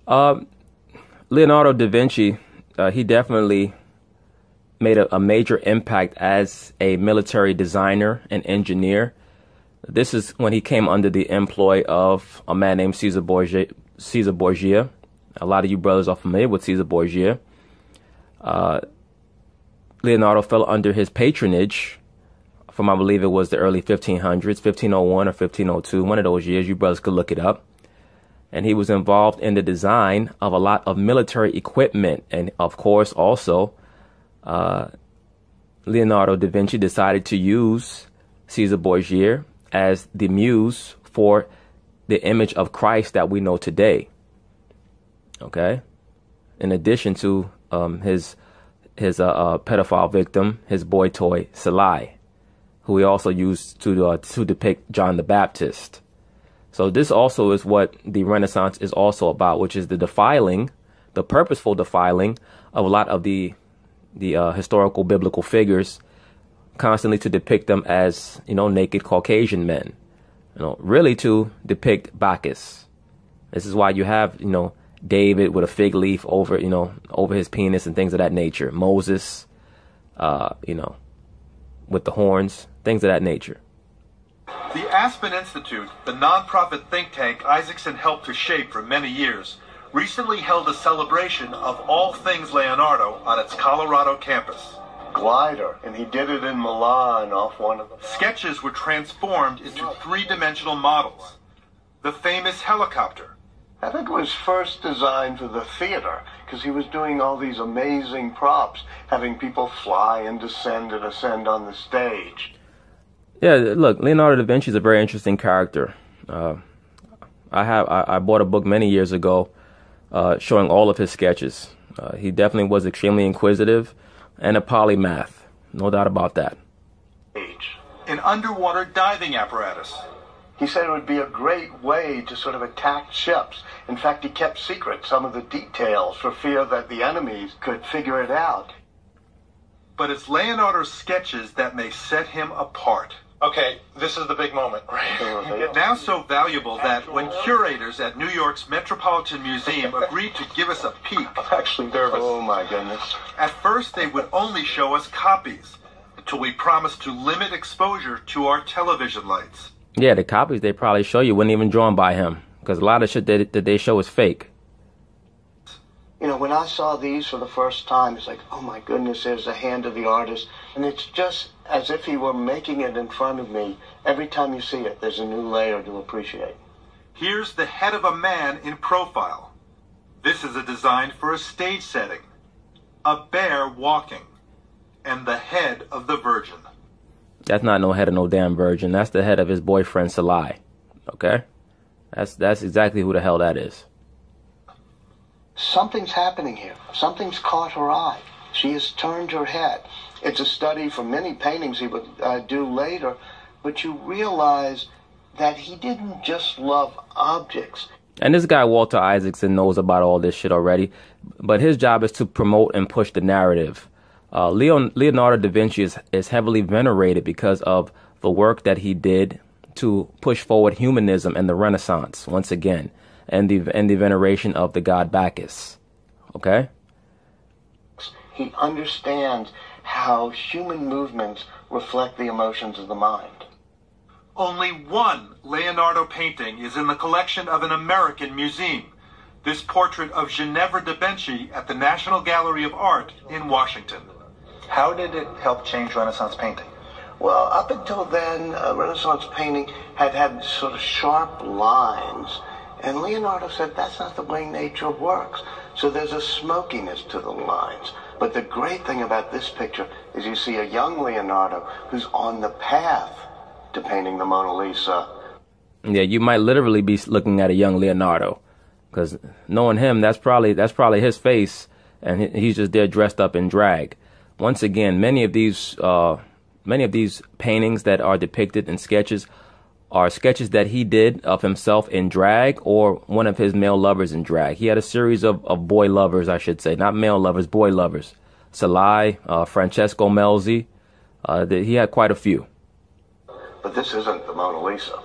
Leonardo da Vinci, he definitely made a major impact as a military designer and engineer. This is when he came under the employ of a man named Caesar Borgia. A lot of you brothers are familiar with Caesar Borgia. Leonardo fell under his patronage from, I believe it was the early 1500s, 1501 or 1502, one of those years. You brothers could look it up. And he was involved in the design of a lot of military equipment. And of course, also, Leonardo da Vinci decided to use Caesar Borgia as the muse for the image of Christ that we know today. Okay? In addition to his pedophile victim, his boy toy, Salai, who he also used to depict John the Baptist. So this also is what the Renaissance is also about, which is the defiling, the purposeful defiling of a lot of the historical biblical figures, constantly to depict them as, naked Caucasian men, really to depict Bacchus. This is why you have, David with a fig leaf over, over his penis and things of that nature. Moses, with the horns, things of that nature. The Aspen Institute, the nonprofit think tank Isaacson helped to shape for many years, recently held a celebration of all things Leonardo on its Colorado campus. Glider, and he did it in Milan off one of them. Sketches were transformed into three-dimensional models. The famous helicopter. I think it was first designed for the theater, because he was doing all these amazing props, having people fly and descend and ascend on the stage. Yeah, look, Leonardo da Vinci is a very interesting character. I bought a book many years ago showing all of his sketches. He definitely was extremely inquisitive and a polymath, no doubt about that. An underwater diving apparatus. He said it would be a great way to sort of attack ships. In fact, he kept secret some of the details for fear that the enemies could figure it out. But it's Leonardo's sketches that may set him apart. Okay, this is the big moment, right? Now so valuable that when curators at New York's Metropolitan Museum agreed to give us a peek, I'm actually nervous. Oh my goodness. At first they would only show us copies, until we promised to limit exposure to our television lights. Yeah, the copies they probably show you weren't even drawn by him, because a lot of shit that they show is fake. When I saw these for the first time, it's like, oh my goodness, there's the hand of the artist. And it's just as if he were making it in front of me. Every time you see it, there's a new layer to appreciate. Here's the head of a man in profile. This is a design for a stage setting. A bear walking. And the head of the Virgin. That's not no head of no damn virgin. That's the head of his boyfriend, Salai. Okay? That's exactly who the hell that is. Something's happening here. Something's caught her eye. She has turned her head. It's a study from many paintings he would do later, but you realize that he didn't just love objects. And this guy, Walter Isaacson, knows about all this shit already, but his job is to promote and push the narrative. Leonardo da Vinci is heavily venerated because of the work that he did to push forward humanism and the Renaissance, once again, and the veneration of the god Bacchus. Okay? He understands how human movements reflect the emotions of the mind. Only one Leonardo painting is in the collection of an American museum. This portrait of Ginevra da Vinci at the National Gallery of Art in Washington. How did it help change Renaissance painting? Well, up until then, Renaissance painting had sort of sharp lines. And Leonardo said that's not the way nature works. So there's a smokiness to the lines. But the great thing about this picture is you see a young Leonardo who's on the path to painting the Mona Lisa. Yeah, you might literally be looking at a young Leonardo, because knowing him, that's probably his face, and he's just there dressed up in drag. Once again, many of these paintings that are depicted in sketches are sketches that he did of himself in drag or one of his male lovers in drag. He had a series of boy lovers, I should say, not male lovers, boy lovers. Salai, Francesco Melzi, he had quite a few. But this isn't the Mona Lisa.